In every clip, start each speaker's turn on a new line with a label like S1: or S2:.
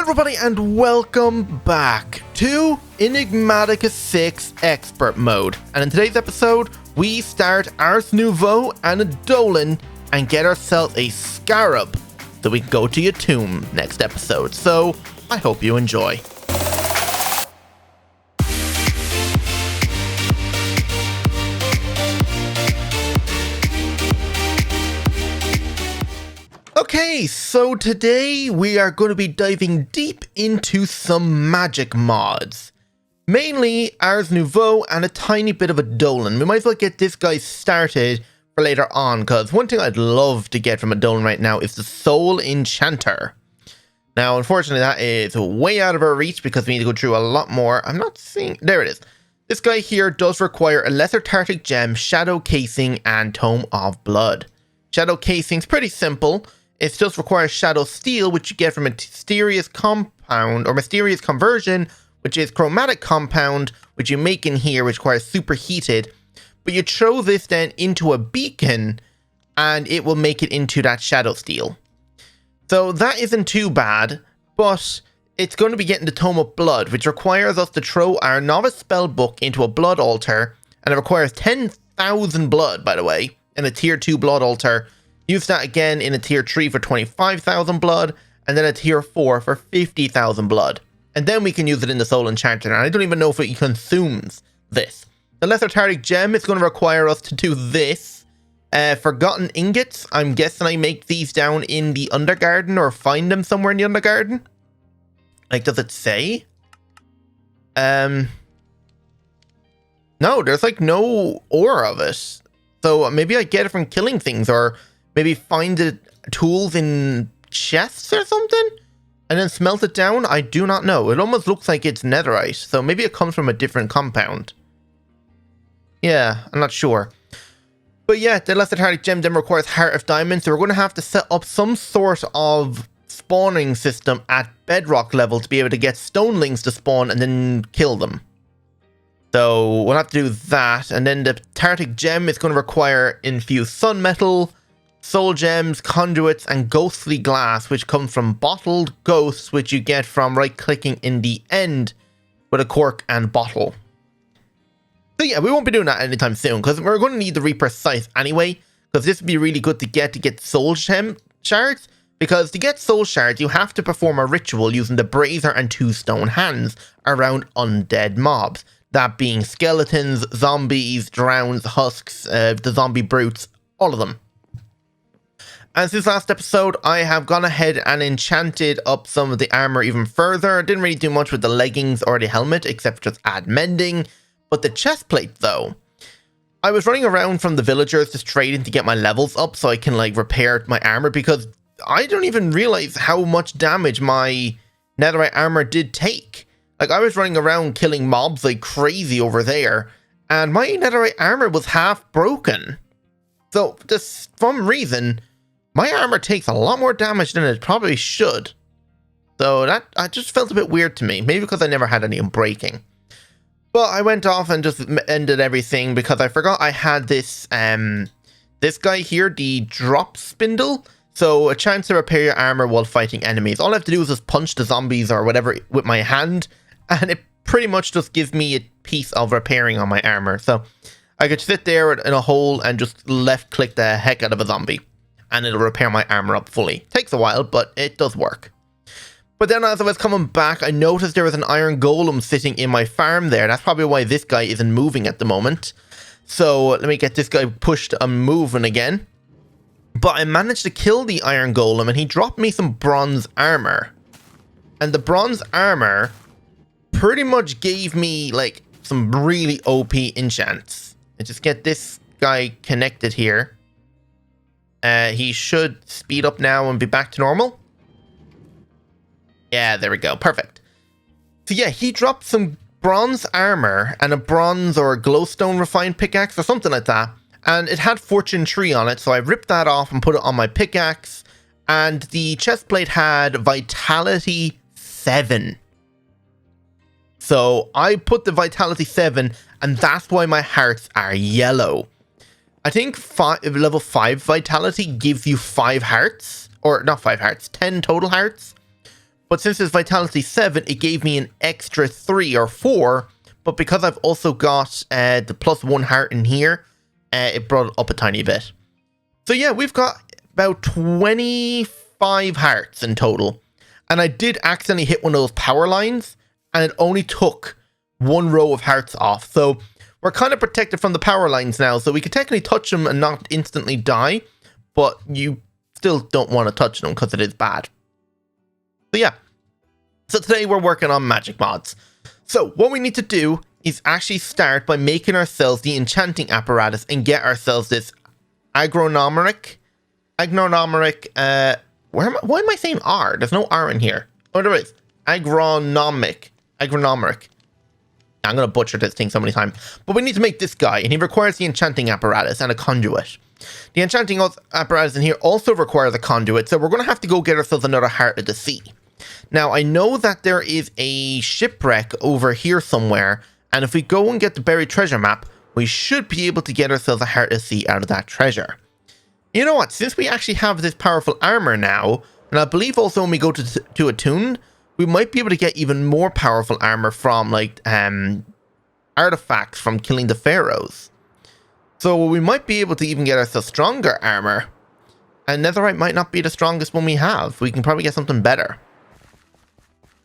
S1: everybody, and welcome back to Enigmatica 6 Expert Mode. And in today's episode, we start Ars Nouveau and Eidolon and get ourselves a scarab so we can go to Atum next episode. So, I hope you enjoy. Okay, so today we are going to be diving deep into some magic mods. Mainly Ars Nouveau and a tiny bit of Eidolon. We might as well get this guy started for later on, because one thing I'd love to get from Eidolon right now is the Soul Enchanter. Now, unfortunately, that is way out of our reach because we need to go through a lot more. I'm not seeing... There it is. This guy here does require a Lesser Tartic Gem, Shadow Casing, and Tome of Blood. Shadow Casing's pretty simple. It just requires Shadow Steel, which you get from a Mysterious Compound, or Mysterious Conversion, which is Chromatic Compound, which you make in here, which requires Superheated. But you throw this then into a beacon, and it will make it into that Shadow Steel. So that isn't too bad, but it's going to be getting the Tome of Blood, which requires us to throw our Novice Spellbook into a Blood Altar, and it requires 10,000 blood, by the way, in a Tier 2 Blood Altar. Use that again in a Tier 3 for 25,000 blood, and then a Tier 4 for 50,000 blood. And then we can use it in the Soul Enchanter, and I don't even know if it consumes this. The Lesser Tartic Gem is going to require us to do this. Forgotten Ingots, I'm guessing I make these down in the Undergarden, or find them somewhere in the Undergarden. Like, does it say? No, there's like no ore of it. So maybe I get it from killing things, or maybe find the tools in chests or something, and then smelt it down. I do not know. It almost looks like it's netherite, so maybe it comes from a different compound. Yeah, I'm not sure. But yeah, the Lesser Tartic Gem then requires Heart of Diamond, so we're going to have to set up some sort of spawning system at bedrock level to be able to get stonelings to spawn and then kill them. So we'll have to do that, and then the Tartic Gem is going to require Infused Sun Metal, Soul Gems, Conduits, and Ghostly Glass, which comes from Bottled Ghosts, which you get from right-clicking in the end with a cork and bottle. So yeah, we won't be doing that anytime soon, because we're going to need the Reaper Scythe anyway, because this would be really good to get Soul Gem Shards, because to get Soul Shards, you have to perform a ritual using the Brazier and 2 stone hands around undead mobs. That being skeletons, zombies, drowns, husks, the zombie brutes, all of them. And since last episode, I have gone ahead and enchanted up some of the armor even further. I didn't really do much with the leggings or the helmet, except just add mending. But the chest plate, though, I was running around from the villagers just trading to get my levels up so I can like repair my armor, because I don't even realize how much damage my netherite armor did take. Like, I was running around killing mobs like crazy over there, and my netherite armor was half broken. So, just for some reason, my armor takes a lot more damage than it probably should. So that just felt a bit weird to me. Maybe because I never had any breaking. But I went off and just ended everything because I forgot I had this this guy here, the drop spindle. So a chance to repair your armor while fighting enemies. All I have to do is just punch the zombies or whatever with my hand, and it pretty much just gives me a piece of repairing on my armor. So I could sit there in a hole and just left click the heck out of a zombie, and it'll repair my armor up fully. Takes a while, but it does work. But then as I was coming back, I noticed there was an iron golem sitting in my farm there. That's probably why this guy isn't moving at the moment. So let me get this guy pushed and moving again. But I managed to kill the iron golem, and he dropped me some bronze armor. And the bronze armor pretty much gave me like some really OP enchants. Let's just get this guy connected here. He should speed up now and be back to normal. Yeah, there we go. Perfect. So yeah, he dropped some bronze armor and a bronze or glowstone refined pickaxe or something like that. And it had Fortune Tree on it, so I ripped that off and put it on my pickaxe. And the chestplate had Vitality 7. So I put the Vitality 7, and that's why my hearts are yellow. I think level 5 Vitality gives you 5 hearts. Or not 5 hearts, 10 total hearts. But since it's Vitality 7, it gave me an extra 3 or 4. But because I've also got the +1 heart in here, it brought it up a tiny bit. So yeah, we've got about 25 hearts in total. And I did accidentally hit one of those power lines, and it only took 1 row of hearts off. So we're kind of protected from the power lines now, so we could technically touch them and not instantly die, but you still don't want to touch them because it is bad. So yeah. So today we're working on magic mods. So what we need to do is actually start by making ourselves the enchanting apparatus and get ourselves this agronomic, why am I saying R? There's no R in here. Oh, there is. Agronomic. I'm going to butcher this thing so many times. But we need to make this guy, and he requires the enchanting apparatus and a conduit. The enchanting apparatus in here also requires a conduit, so we're going to have to go get ourselves another Heart of the Sea. Now, I know that there is a shipwreck over here somewhere, and if we go and get the buried treasure map, we should be able to get ourselves a Heart of the Sea out of that treasure. You know what? Since we actually have this powerful armor now, and I believe also when we go to Atum, we might be able to get even more powerful armor from, like, artifacts from killing the pharaohs. So we might be able to even get ourselves stronger armor. And netherite might not be the strongest one we have. We can probably get something better.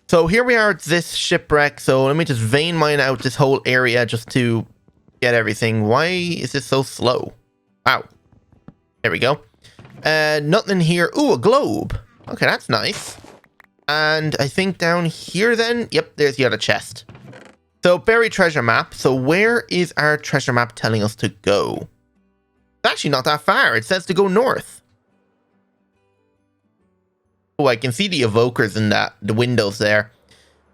S1: So here we are at this shipwreck. So let me just vein mine out this whole area just to get everything. Why is this so slow? Wow. There we go. Nothing in here. Ooh, a globe. Okay, that's nice. And I think down here then, yep, there's the other chest. So buried treasure map. So where is our treasure map telling us to go? It's actually not that far. It says to go north. Oh, I can see the evokers in the windows there.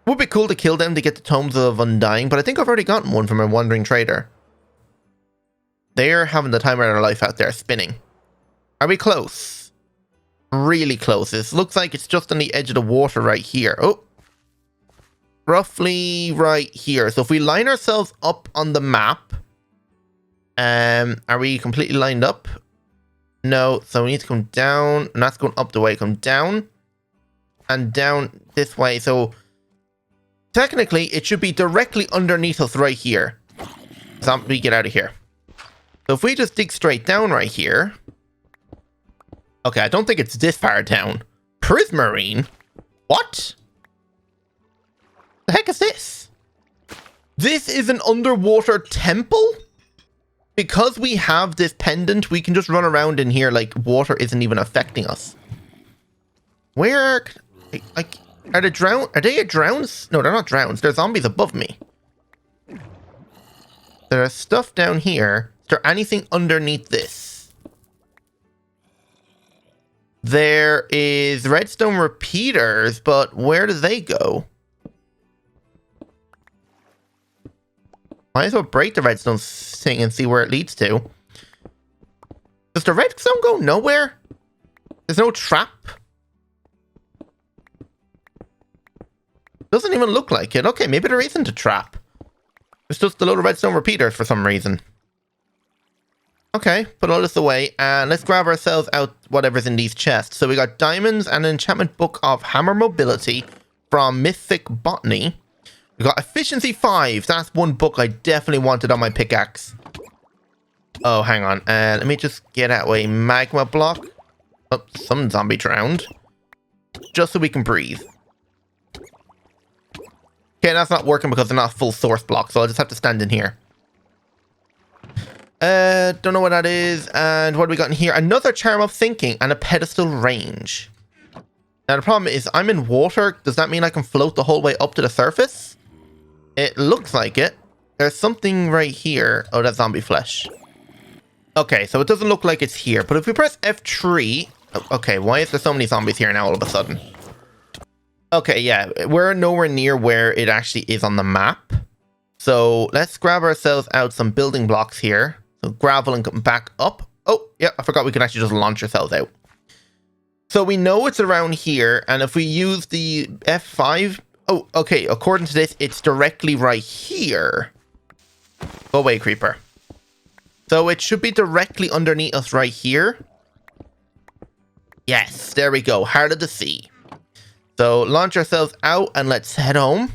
S1: Would be cool to kill them to get the Tomes of Undying, but I think I've already gotten one from a wandering trader. They're having the time of their life out there spinning. Are we close? Really close. This looks like it's just on the edge of the water right here. Oh. Roughly right here. So if we line ourselves up on the map, are we completely lined up? No. So we need to come down, and that's going up the way. Come down and down this way. So technically, it should be directly underneath us right here. Zombie, get out of here. So if we just dig straight down right here. Okay, I don't think it's this far down. Prismarine? What? The heck is this? This is an underwater temple? Because we have this pendant, we can just run around in here like water isn't even affecting us. Where? Like, are they drowned? Are they drowns? No, they're not drowns. They're zombies above me. There's stuff down here. Is there anything underneath this? There is redstone repeaters, but where do they go? Might as well break the redstone thing and see where it leads to. Does the redstone go nowhere? There's no trap? Doesn't even look like it. Okay, maybe there isn't a trap. It's just a load of redstone repeaters for some reason. Okay, put all this away, and let's grab ourselves out whatever's in these chests. So we got diamonds and an enchantment book of hammer mobility from Mythic Botany. We got efficiency 5. That's one book I definitely wanted on my pickaxe. Oh, hang on. Let me just get out a magma block. Oh, some zombie drowned. Just so we can breathe. Okay, that's not working because they're not full source block, so I'll just have to stand in here. Don't know what that is. And what do we got in here? Another Charm of Thinking and a pedestal range. Now the problem is I'm in water. Does that mean I can float the whole way up to the surface? It looks like it. There's something right here. Oh, that's zombie flesh. Okay, so it doesn't look like it's here. But if we press F3... Okay, why is there so many zombies here now all of a sudden? Okay, yeah. We're nowhere near where it actually is on the map. So let's grab ourselves out some building blocks here. So gravel and come back up. Oh, yeah, I forgot we can actually just launch ourselves out. So we know it's around here. And if we use the F5... Oh, okay. According to this, it's directly right here. Go away, creeper. So it should be directly underneath us right here. Yes, there we go. Heart of the Sea. So launch ourselves out and let's head home.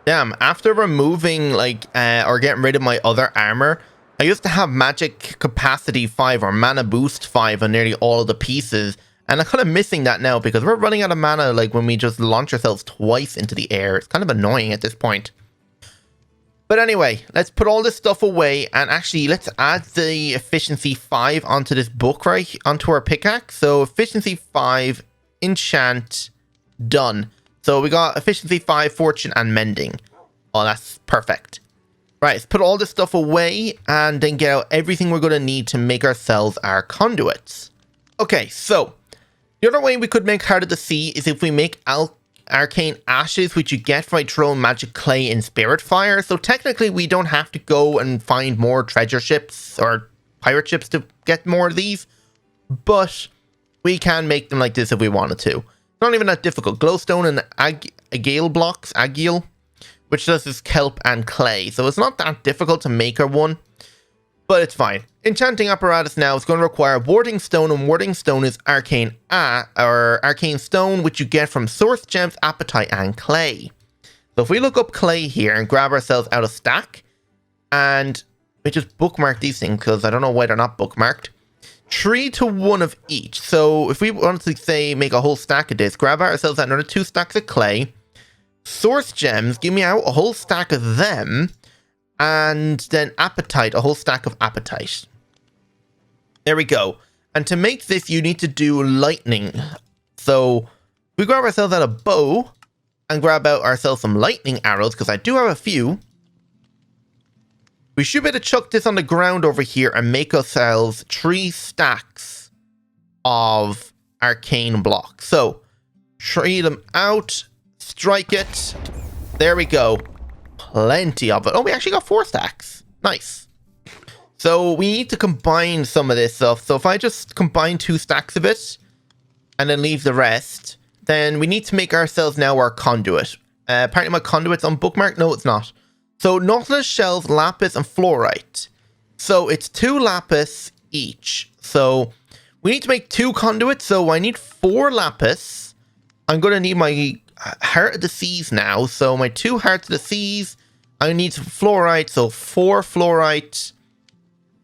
S1: Damn, after removing or getting rid of my other armor, I used to have magic capacity 5 or mana boost 5 on nearly all of the pieces. And I'm kind of missing that now because we're running out of mana when we just launch ourselves twice into the air. It's kind of annoying at this point. But anyway, let's put all this stuff away and actually let's add the efficiency 5 onto this book onto our pickaxe. So efficiency 5, enchant, done. So we got efficiency 5, fortune, and mending. Oh, that's perfect. Right, let's put all this stuff away and then get out everything we're going to need to make ourselves our conduits. Okay, so the other way we could make Heart of the Sea is if we make arcane ashes, which you get by throwing magic clay in spirit fire. So technically we don't have to go and find more treasure ships or pirate ships to get more of these, but we can make them like this if we wanted to. Not even that difficult. Glowstone and agile blocks, which does this kelp and clay. So it's not that difficult to make her one, but it's fine. Enchanting apparatus now is going to require warding stone, and warding stone is arcane arcane stone, which you get from source gems, appetite, and clay. So if we look up clay here and grab ourselves out a stack, and we just bookmark these things because I don't know why they're not bookmarked. 3 to 1 of each. So if we want to say make a whole stack of this, grab ourselves another 2 stacks of clay. Source gems, give me out a whole stack of them. And then appetite, a whole stack of appetite. There we go. And to make this, you need to do lightning. So we grab ourselves out a bow and grab out ourselves some lightning arrows, because I do have a few. We should be able to chuck this on the ground over here and make ourselves 3 stacks of arcane blocks. So, trade them out, strike it. There we go. Plenty of it. Oh, we actually got 4 stacks. Nice. So, we need to combine some of this stuff. So, if I just combine 2 stacks of it and then leave the rest, then we need to make ourselves now our conduit. Apparently my conduit's unbookmarked. No, it's not. So, nautilus shells, lapis, and fluorite. So, it's 2 lapis each. So, we need to make 2 conduits. So, I need 4 lapis. I'm going to need my Heart of the Seas now. So, my 2 Hearts of the Seas. I need some fluorite. So, 4 fluorite.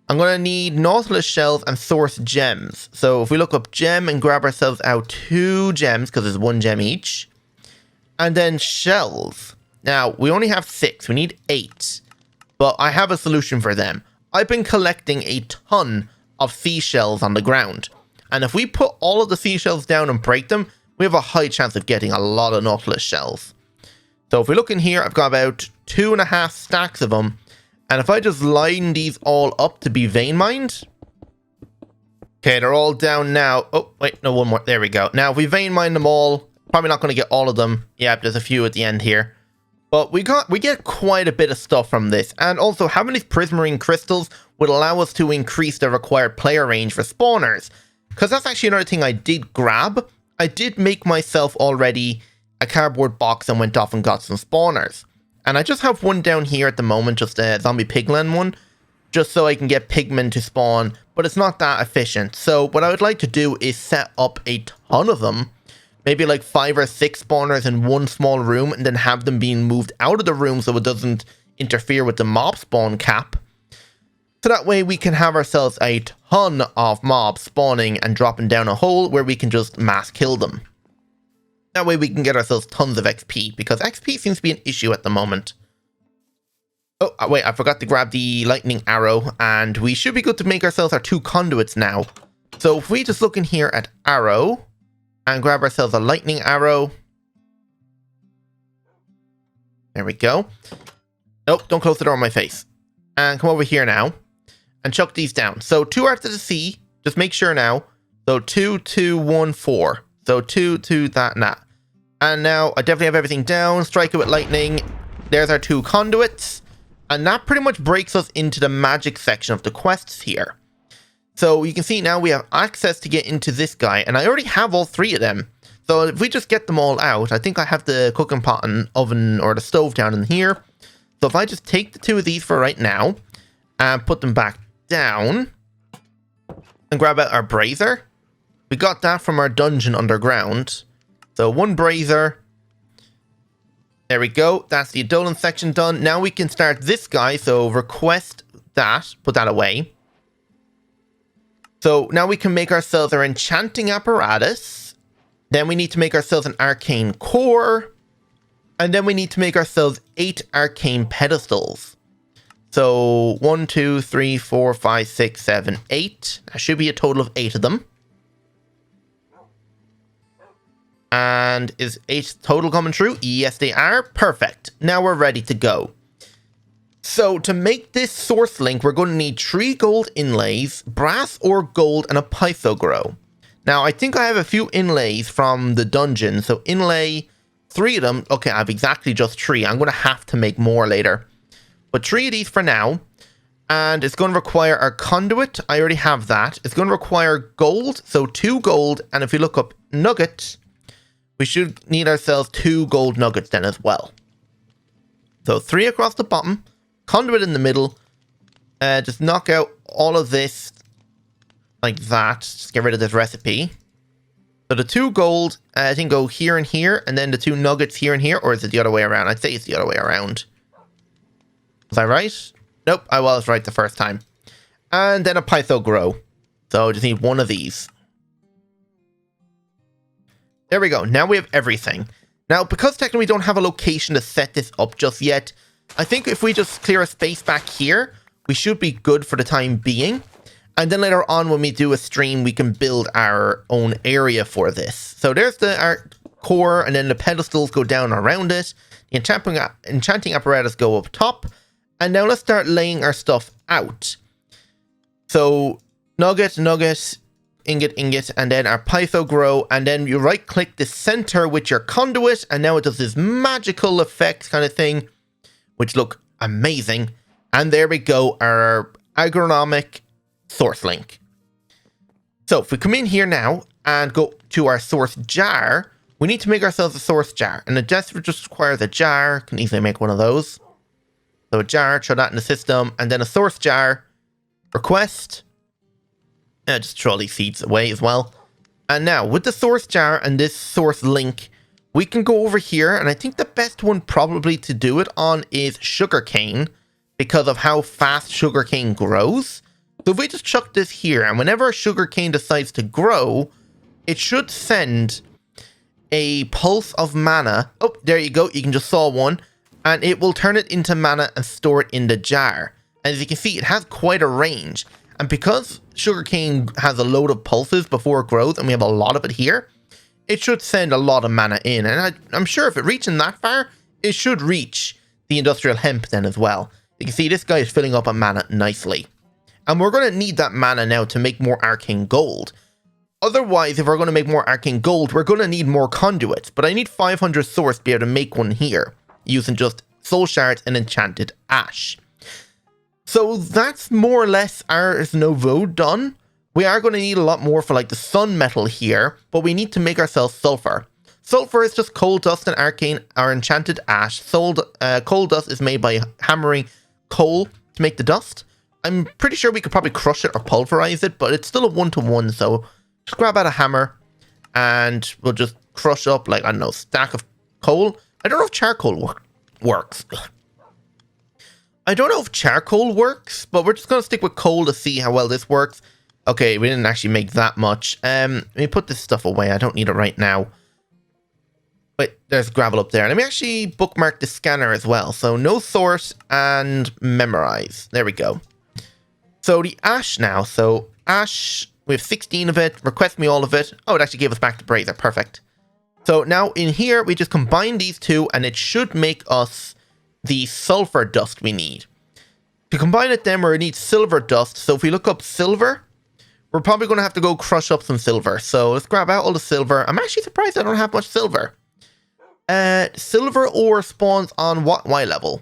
S1: I'm going to need nautilus shells and source gems. So, if we look up gem and grab ourselves out 2 gems, because there's 1 gem each. And then shells. Now, we only have 6. We need 8. But I have a solution for them. I've been collecting a ton of seashells on the ground. And if we put all of the seashells down and break them, we have a high chance of getting a lot of nautilus shells. So if we look in here, I've got about 2.5 stacks of them. And if I just line these all up to be vein mined. Okay, they're all down now. Oh, wait, no, one more. There we go. Now, if we vein mine them all, probably not going to get all of them. Yeah, there's a few at the end here. But we get quite a bit of stuff from this. And also, having these prismarine crystals would allow us to increase the required player range for spawners. Because that's actually another thing I did grab. I did make myself already a cardboard box and went off and got some spawners. And I just have one down here at the moment, just a zombie piglin one. Just so I can get pigmen to spawn. But it's not that efficient. So what I would like to do is set up a ton of them. Maybe like 5 or 6 spawners in one small room, and then have them being moved out of the room so it doesn't interfere with the mob spawn cap. So that way we can have ourselves a ton of mobs spawning and dropping down a hole where we can just mass kill them. That way we can get ourselves tons of XP, because XP seems to be an issue at the moment. Oh, wait, I forgot to grab the lightning arrow, and we should be good to make ourselves our 2 conduits now. So if we just look in here at arrow, and grab ourselves a lightning arrow. There we go. Nope, don't close the door on my face. And come over here now. And chuck these down. So 2 Hearts of the Sea. Just make sure now. So 2, 2, 1, 4. So 2, 2, that, and that. And now I definitely have everything down. Strike it with lightning. There's our 2 conduits. And that pretty much breaks us into the magic section of the quests here. So you can see now we have access to get into this guy, and I already have all 3 of them. So if we just get them all out, I think I have the cooking pot and oven or the stove down in here. So if I just take the 2 of these for right now and put them back down and grab out our brazier. We got that from our dungeon underground. So 1 brazier. There we go. That's the Eidolon section done. Now we can start this guy. So request that. Put that away. So now we can make ourselves our enchanting apparatus. Then we need to make ourselves an arcane core. And then we need to make ourselves 8 arcane pedestals. So 1, 2, 3, 4, 5, 6, 7, 8. That should be a total of 8 of them. And is 8 total coming true? Yes, they are. Perfect. Now we're ready to go. So to make this source link, we're going to need 3 gold inlays, brass or gold, and a pythogro. Now, I think I have a few inlays from the dungeon. So inlay, 3 of them. Okay, I have exactly just 3. I'm going to have to make more later. But 3 of these for now. And it's going to require our conduit. I already have that. It's going to require gold. So 2 gold. And if you look up nugget, we should need ourselves 2 gold nuggets then as well. So 3 across the bottom. Conduit in the middle. Just knock out all of this like that. Just get rid of this recipe. So the 2 gold, I think, go here and here. And then the 2 nuggets here and here. Or is it the other way around? I'd say it's the other way around. Was I right? Nope, I was right the first time. And then a pythogro. So just need 1 of these. There we go. Now we have everything. Now, because technically we don't have a location to set this up just yet, I think if we just clear a space back here, we should be good for the time being. And then later on when we do a stream, we can build our own area for this. So there's our core, and then the pedestals go down around it. The enchanting apparatus go up top. And now let's start laying our stuff out. So nugget, ingot, and then our pythogro, and then you right click the center with your conduit, and now it does this magical effect kind of thing, which look amazing. And there we go, our agronomic source link. So if we come in here now and go to our source jar, we need to make ourselves a source jar, and it just requires a jar. Can easily make one of those. So a jar, throw that in the system, and then a source jar, request. Just throw all these seeds away as well. And now, with the source jar and this source link, we can go over here, and I think the best one probably to do it on is sugarcane, because of how fast sugarcane grows. So if we just chuck this here, and whenever sugarcane decides to grow, it should send a pulse of mana. Oh, there you go, you can just saw one. And it will turn it into mana and store it in the jar. And as you can see, it has quite a range. And because sugarcane has a load of pulses before it grows, and we have a lot of it here, it should send a lot of mana in. And I'm sure if it reaches that far, it should reach the industrial hemp then as well. You can see this guy is filling up on mana nicely. And we're going to need that mana now to make more arcane gold. Otherwise, if we're going to make more arcane gold, we're going to need more conduits. But I need 500 source to be able to make one here, using just soul shards and enchanted ash. So that's more or less Ars Nouveau done. We are going to need a lot more for like the sun metal here, but we need to make ourselves sulfur. Sulfur is just coal dust and arcane or enchanted ash. Coal dust is made by hammering coal to make the dust. I'm pretty sure we could probably crush it or pulverize it, but it's still a 1-to-1, so just grab out a hammer and we'll just crush up like, I don't know, stack of coal. I don't know if charcoal works. I don't know if charcoal works, but we're just going to stick with coal to see how well this works. Okay, we didn't actually make that much. Let me put this stuff away. I don't need it right now. Wait, there's gravel up there. Let me actually bookmark the scanner as well. So no source and memorize. There we go. So the ash now. So ash, we have 16 of it. Request me all of it. Oh, it actually gave us back the brazier. Perfect. So now in here, we just combine these two and it should make us the sulfur dust we need. To combine it then, we need silver dust. So if we look up silver, we're probably going to have to go crush up some silver. So let's grab out all the silver. I'm actually surprised I don't have much silver. Silver ore spawns on what Y level?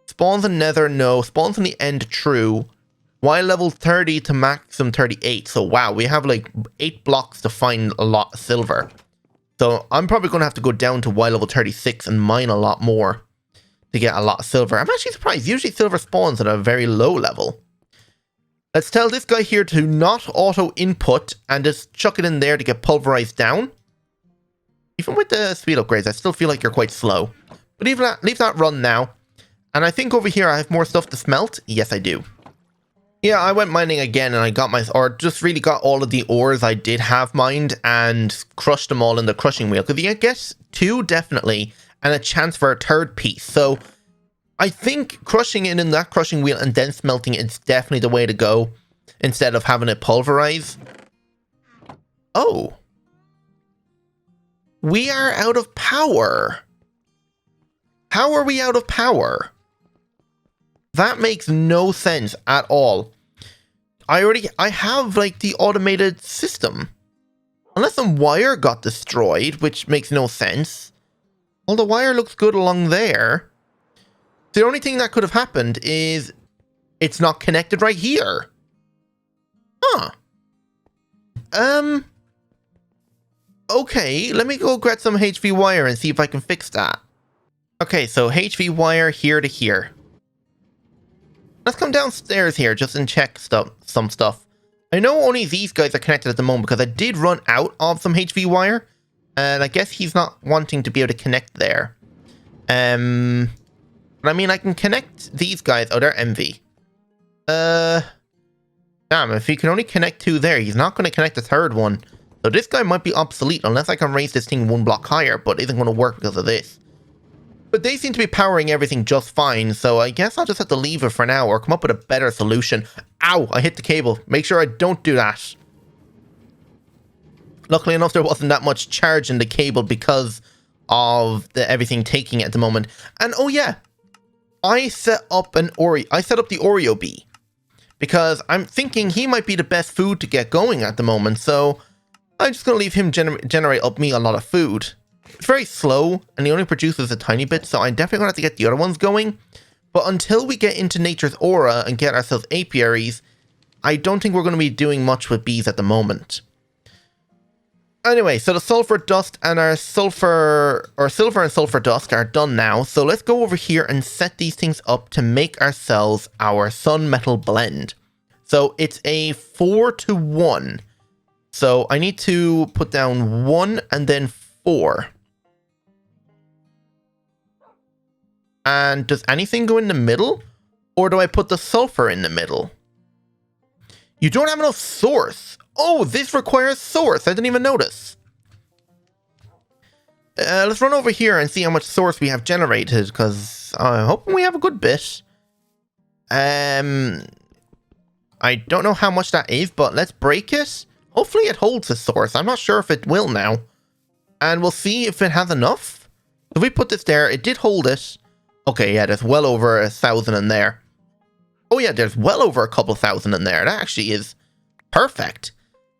S1: Spawns in nether, no. Spawns in the end, true. Y level 30 to maximum 38. So wow, we have like 8 blocks to find a lot of silver. So I'm probably going to have to go down to Y level 36 and mine a lot more to get a lot of silver. I'm actually surprised. Usually silver spawns at a very low level. Let's tell this guy here to not auto input and just chuck it in there to get pulverized down. Even with the speed upgrades, I still feel like you're quite slow. But leave that run now. And I think over here I have more stuff to smelt. Yes, I do. Yeah, I went mining again and I got just really got all of the ores I did have mined and crushed them all in the crushing wheel. Because you get 2 definitely and a chance for a 3rd piece. So I think crushing it in that crushing wheel and then smelting it's definitely the way to go instead of having it pulverize. Oh. We are out of power. How are we out of power? That makes no sense at all. I have like the automated system. Unless some wire got destroyed, which makes no sense. Well, the wire looks good along there. The only thing that could have happened is it's not connected right here. Huh. Okay, let me go grab some HV wire and see if I can fix that. Okay, so HV wire here to here. Let's come downstairs here just and check some stuff. I know only these guys are connected at the moment because I did run out of some HV wire. And I guess he's not wanting to be able to connect there. But I mean, I can connect these guys. Oh, they're MV. Damn, if he can only connect 2 there, he's not going to connect the 3rd one. So this guy might be obsolete unless I can raise this thing 1 block higher, but it isn't going to work because of this. But they seem to be powering everything just fine, so I guess I'll just have to leave it for now or come up with a better solution. Ow, I hit the cable. Make sure I don't do that. Luckily enough, there wasn't that much charge in the cable because of everything taking it at the moment. And oh yeah, I set up the Oreo bee because I'm thinking he might be the best food to get going at the moment. So I'm just going to leave him generate up me a lot of food. It's very slow and he only produces a tiny bit, so I'm definitely going to have to get the other ones going. But until we get into nature's aura and get ourselves apiaries, I don't think we're going to be doing much with bees at the moment. Anyway, so the sulfur dust and our silver and sulfur dust are done now. So let's go over here and set these things up to make ourselves our sun metal blend. So it's a 4-to-1. So I need to put down 1 and then 4. And does anything go in the middle? Or do I put the sulfur in the middle? You don't have enough source. Oh, this requires source. I didn't even notice. Let's run over here and see how much source we have generated, because I'm hoping we have a good bit. I don't know how much that is, but let's break it. Hopefully it holds the source. I'm not sure if it will now. And we'll see if it has enough. If we put this there, it did hold it. Okay, yeah, there's well over 1,000 in there. Oh yeah, there's well over a couple thousand in there. That actually is perfect.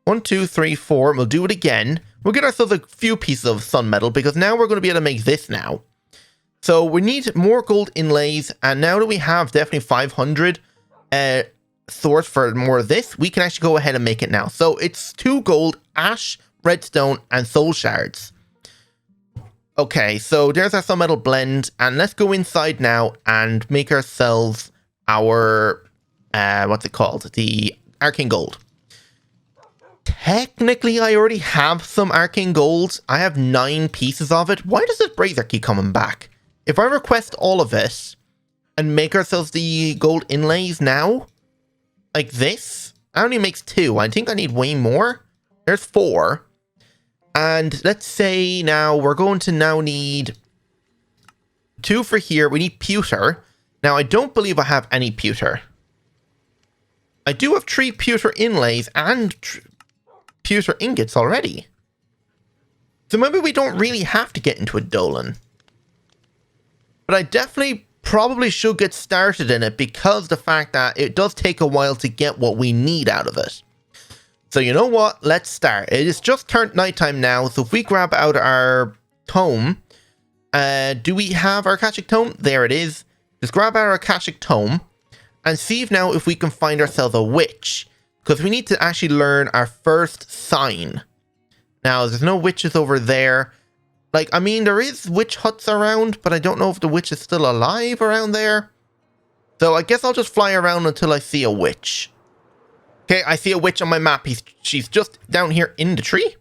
S1: 1, 2, 3, 4. We'll do it again. We'll get ourselves a few pieces of sun metal because now we're going to be able to make this now. So we need more gold inlays. And now that we have definitely 500 source for more of this, we can actually go ahead and make it now. So it's 2 gold, ash, redstone, and soul shards. Okay, so there's our sun metal blend. And let's go inside now and make ourselves our, what's it called? The arcane gold. Technically, I already have some arcane gold. I have 9 pieces of it. Why does this brazier keep coming back? If I request all of it and make ourselves the gold inlays now, like this, that only makes 2. I think I need way more. There's 4. And let's say now we're going to now need 2 for here. We need pewter. Now, I don't believe I have any pewter. I do have 3 pewter inlays and pewter ingots already. So maybe we don't really have to get into Eidolon. But I definitely probably should get started in it because the fact that it does take a while to get what we need out of it. So you know what? Let's start. It is just turned nighttime now. So if we grab out our tome, do we have our Akashic tome? There it is. Just grab out our Akashic tome and see if we can find ourselves a witch. Because we need to actually learn our first sign. Now, there's no witches over there. Like, I mean, there is witch huts around, but I don't know if the witch is still alive around there. So I guess I'll just fly around until I see a witch. Okay, I see a witch on my map. She's just down here in the tree.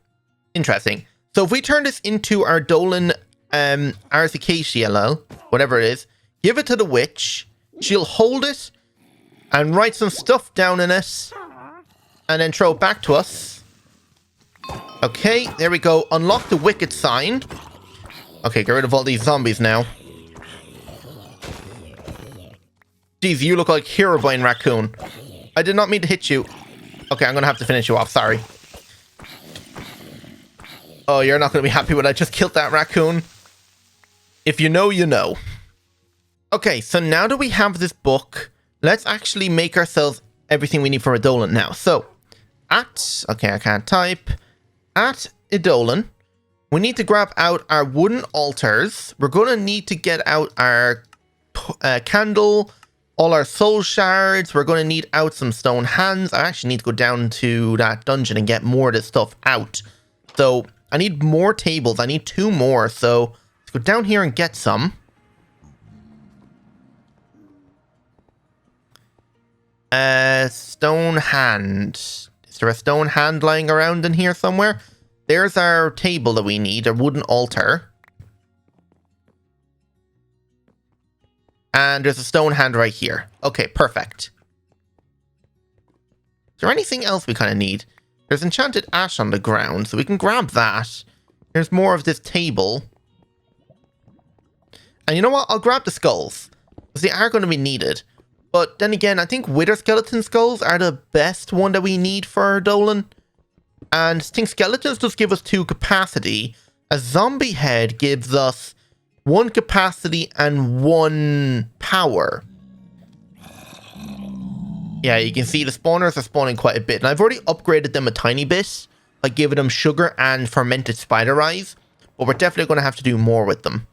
S1: Interesting. So if we turn this into our Eidolon Ars Nouveau, whatever it is, give it to the witch, she'll hold it and write some stuff down in it and then throw it back to us. Okay, there we go. Unlock the wicked sign. Okay, get rid of all these zombies now. Jeez, you look like Herobrine Raccoon. I did not mean to hit you. Okay, I'm gonna have to finish you off, sorry. Oh, you're not gonna be happy when I just killed that raccoon. If you know, you know. Okay, so now that we have this book, let's actually make ourselves everything we need for Eidolon now. So, okay, I can't type. At Eidolon, we need to grab out our wooden altars. We're gonna need to get out our candle, all our soul shards. We're going to need out some stone hands. I actually need to go down to that dungeon and get more of this stuff out. So I need more tables. I need 2 more. So let's go down here and get some. Stone hand. Is there a stone hand lying around in here somewhere? There's our table that we need, a wooden altar. And there's a stone hand right here. Okay, perfect. Is there anything else we kind of need? There's enchanted ash on the ground, so we can grab that. There's more of this table. And you know what? I'll grab the skulls, because they are going to be needed. But then again, I think wither skeleton skulls are the best one that we need for Eidolon. And I think skeletons just give us 2 capacity. A zombie head gives us 1 capacity and 1 power. Yeah, you can see the spawners are spawning quite a bit. And I've already upgraded them a tiny bit by giving them sugar and fermented spider eyes. But we're definitely going to have to do more with them.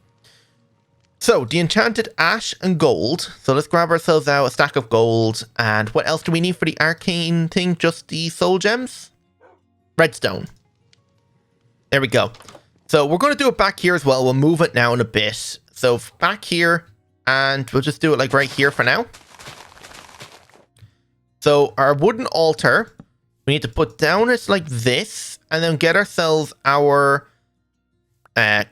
S1: So, the enchanted ash and gold. So let's grab ourselves out a stack of gold. And what else do we need for the arcane thing? Just the soul gems? Redstone. There we go. So we're going to do it back here as well. We'll move it now in a bit. So back here, and we'll just do it like right here for now. So our wooden altar, we need to put down it like this, and then get ourselves our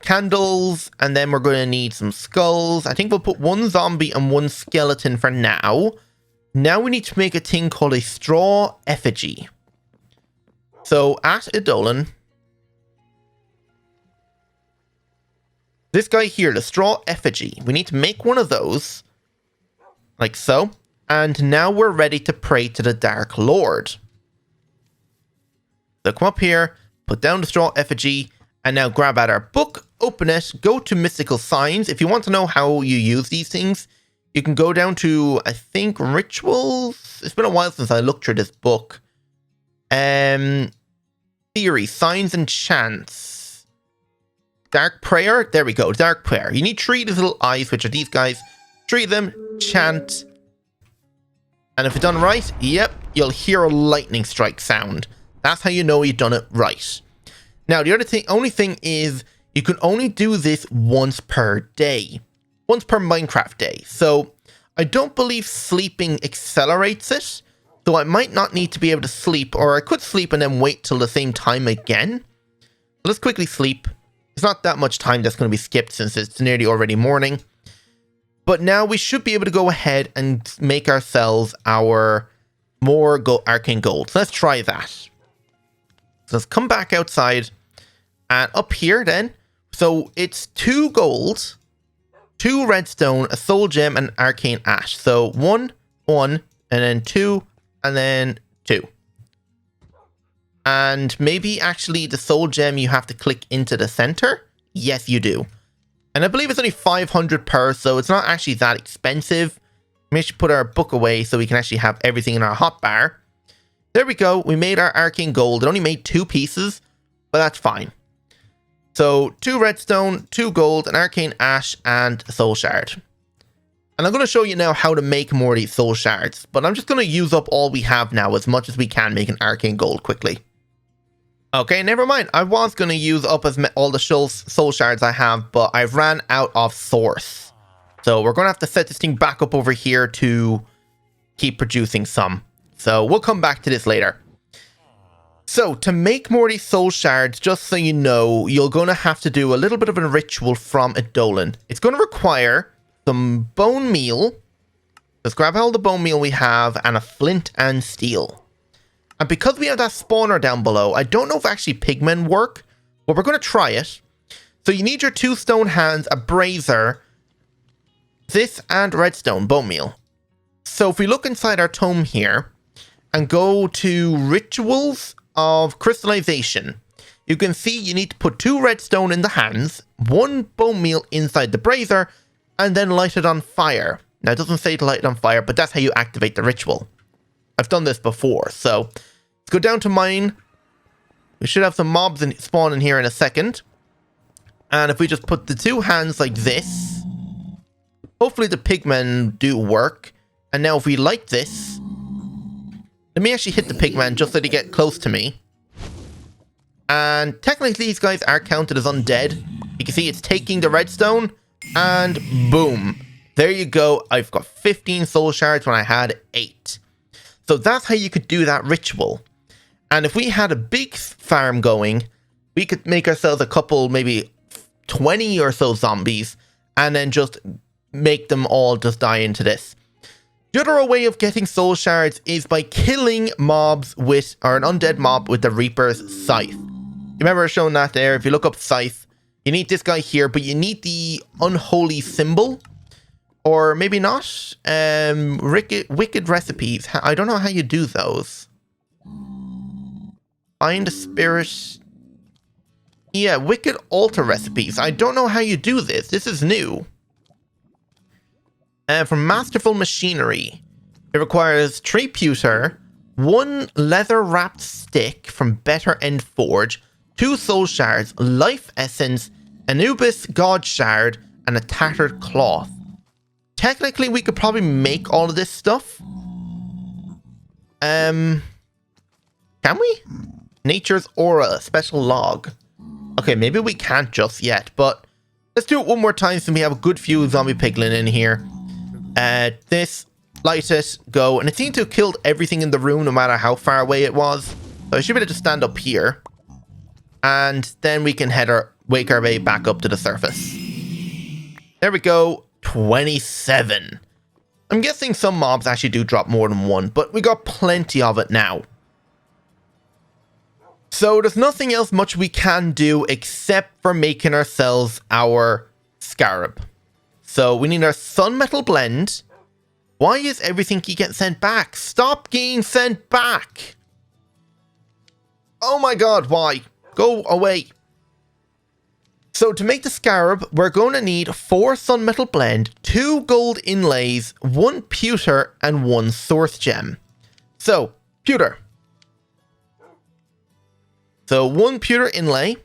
S1: candles, and then we're going to need some skulls. I think we'll put 1 zombie and 1 skeleton for now. Now we need to make a thing called a straw effigy. So at Eidolon, this guy here, the straw effigy, we need to make one of those, like so, and now we're ready to pray to the Dark Lord. So come up here, put down the straw effigy, and now grab out our book, open it, go to mystical signs. If you want to know how you use these things, you can go down to, I think, rituals. It's been a while since I looked through this book. Theory, signs and chants. Dark prayer, there we go, dark prayer. You need 3 of these little eyes, which are these guys. 3 of them, chant. And if it's done right, yep, you'll hear a lightning strike sound. That's how you know you've done it right. Now, the only thing is, you can only do this once per day. Once per Minecraft day. So, I don't believe sleeping accelerates it. So I might not need to be able to sleep, or I could sleep and then wait till the same time again. Let's quickly sleep. It's not that much time that's going to be skipped since it's nearly already morning. But now we should be able to go ahead and make ourselves our more arcane gold. So let's try that. So let's come back outside and up here then. So it's 2 gold, 2 redstone, a soul gem, and arcane ash. So 1, 1, and then 2, and then 2. And maybe actually the soul gem you have to click into the center. Yes, you do. And I believe it's only 500 per, so it's not actually that expensive. We should put our book away so we can actually have everything in our hotbar. There we go. We made our arcane gold. It only made 2 pieces, but that's fine. So 2 redstone, 2 gold, an arcane ash, and a soul shard. And I'm going to show you now how to make more of these soul shards, but I'm just going to use up all we have now as much as we can, making arcane gold quickly. Okay, never mind. I was going to use up all the soul shards I have, but I've ran out of source. So we're going to have to set this thing back up over here to keep producing some. So we'll come back to this later. So, to make more of these soul shards, just so you know, you're going to have to do a little bit of a ritual from Eidolon. It's going to require some bone meal. Let's grab all the bone meal we have, and a flint and steel. And because we have that spawner down below, I don't know if actually pigmen work, but we're going to try it. So you need your 2 stone hands, a brazier, this and redstone, bone meal. So if we look inside our tome here, and go to Rituals of Crystallization, you can see you need to put 2 redstone in the hands, 1 bone meal inside the brazier, and then light it on fire. Now it doesn't say to light it on fire, but that's how you activate the ritual. I've done this before, so let's go down to mine. We should have some mobs spawn in here in a second. And if we just put the 2 hands like this, hopefully the pigmen do work. And now if we light this, let me actually hit the pigmen just so they get close to me. And technically these guys are counted as undead. You can see it's taking the redstone, and boom. There you go. I've got 15 soul shards when I had 8. So that's how you could do that ritual. And if we had a big farm going, we could make ourselves a couple, maybe 20 or so zombies, and then just make them all just die into this. The other way of getting soul shards is by killing mobs with, or an undead mob with the Reaper's Scythe. You remember showing that there? If you look up Scythe, you need this guy here, but you need the unholy symbol. Or maybe not. Wicked recipes. I don't know how you do those. Find a spirit. Yeah, wicked altar recipes. I don't know how you do this. This is new. From Masterful Machinery. It requires 3 pewter, 1 leather-wrapped stick from Better End Forge, 2 soul shards, life essence, Anubis god shard, and a tattered cloth. Technically, we could probably make all of this stuff. Can we? Nature's Aura, special log. Okay, maybe we can't just yet, but let's do it one more time so we have a good few zombie piglin in here. This, light it, go. And it seemed to have killed everything in the room no matter how far away it was. So I should be able to stand up here. And then we can wake our way back up to the surface. There we go. 27. I'm guessing some mobs actually do drop more than 1, but we got plenty of it now. So there's nothing else much we can do except for making ourselves our scarab. So we need our sun metal blend. Why is everything keep getting sent back? Stop getting sent back. Oh my god, why? Go away. So to make the scarab, we're going to need 4 sun metal blend, 2 gold inlays, 1 pewter, and 1 source gem. So, pewter. So 1 pewter inlay,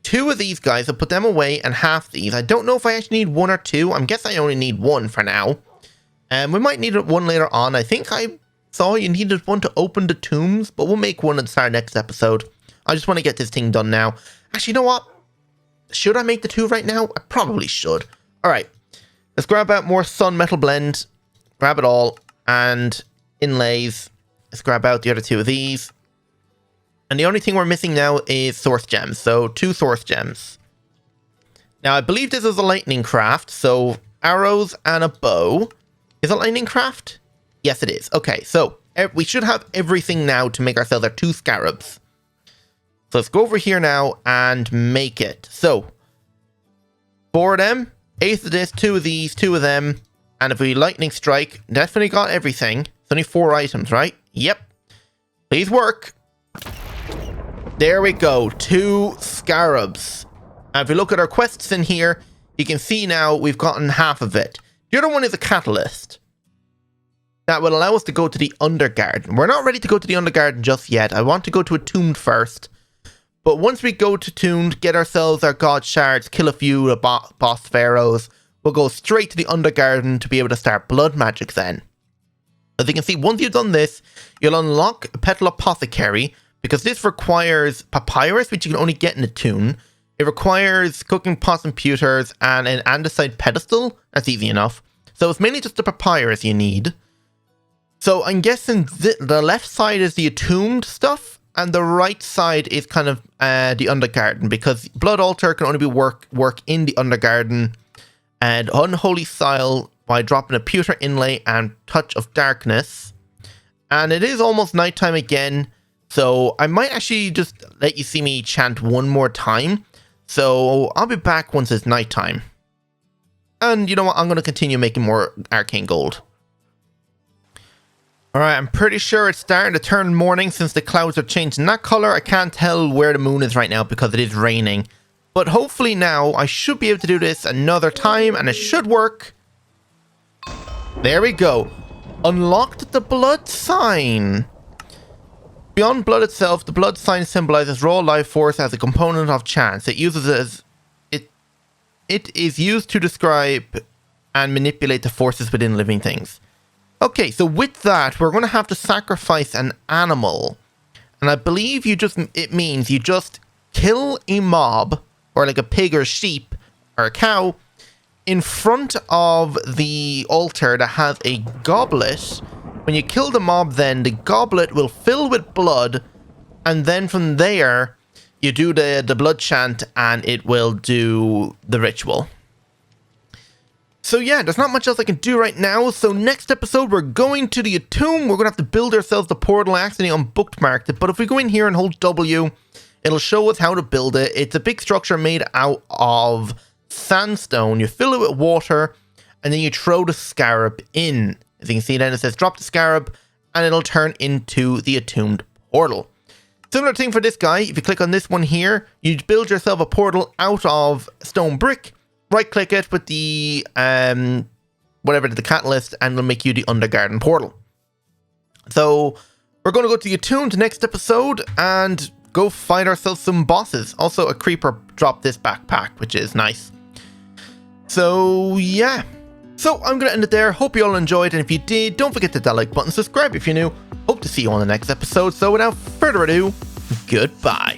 S1: 2 of these guys, I'll put them away, and half these. I don't know if I actually need 1 or 2. I'm guessing I only need 1 for now. And we might need 1 later on. I think I saw you needed 1 to open the tombs, but we'll make 1 at the start of next episode. I just want to get this thing done now. Actually, you know what? Should I make the 2 right now? I probably should. Alright. Let's grab out more sun metal blend. Grab it all. And inlays. Let's grab out the other 2 of these. And the only thing we're missing now is source gems. So 2 source gems. Now I believe this is a lightning craft. So arrows and a bow. Is it lightning craft? Yes it is. Okay, so we should have everything now to make ourselves our 2 scarabs. So let's go over here now and make it. So 4 of them, 8 of this, 2 of these, 2 of them. And if we lightning strike, definitely got everything. It's only 4 items, right? Yep. Please work. There we go. 2 scarabs. And if we look at our quests in here, you can see now we've gotten half of it. The other one is a catalyst. That will allow us to go to the Undergarden. We're not ready to go to the Undergarden just yet. I want to go to Attuned first. But once we go to Tuned, get ourselves our god shards, kill a few boss pharaohs, we'll go straight to the Undergarden to be able to start blood magic then. As you can see, once you've done this, you'll unlock Petal Apothecary, because this requires papyrus, which you can only get in Attune. It requires cooking pots and pewters and an andesite pedestal. That's easy enough. So it's mainly just the papyrus you need. So I'm guessing the left side is the attuned stuff, and the right side is kind of the Undergarden, because Blood Altar can only be work in the Undergarden, and Unholy Soil by dropping a Pewter Inlay and Touch of Darkness. And it is almost nighttime again, so I might actually just let you see me chant one more time. So I'll be back once it's nighttime. And you know what? I'm going to continue making more arcane gold. Alright, I'm pretty sure it's starting to turn morning since the clouds are changing that color. I can't tell where the moon is right now because it is raining. But hopefully now I should be able to do this another time and it should work. There we go. Unlocked the blood sign. Beyond blood itself, the blood sign symbolizes raw life force as a component of chance. It is used to describe and manipulate the forces within living things. Okay, so with that, we're going to have to sacrifice an animal. And I believe it means you just kill a mob, or like a pig or sheep or a cow, in front of the altar that has a goblet. When you kill the mob, then the goblet will fill with blood, and then from there, you do the blood chant and it will do the ritual. So yeah, there's not much else I can do right now. So next episode, we're going to the Atum. We're going to have to build ourselves the portal. I accidentally unbookmarked it. But if we go in here and hold W, it'll show us how to build it. It's a big structure made out of sandstone. You fill it with water, and then you throw the scarab in. As you can see then, it says drop the scarab, and it'll turn into the Atomed portal. Similar thing for this guy. If you click on this one here, you build yourself a portal out of stone brick. Right click it with the the catalyst, and it'll make you the Undergarden portal. So we're going to go to the Atum next episode and go find ourselves some bosses. Also, a creeper dropped this backpack, which is nice. So yeah. So I'm going to end it there. Hope you all enjoyed, and if you did, don't forget to hit that like button, subscribe if you're new. Hope to see you on the next episode. So without further ado, goodbye.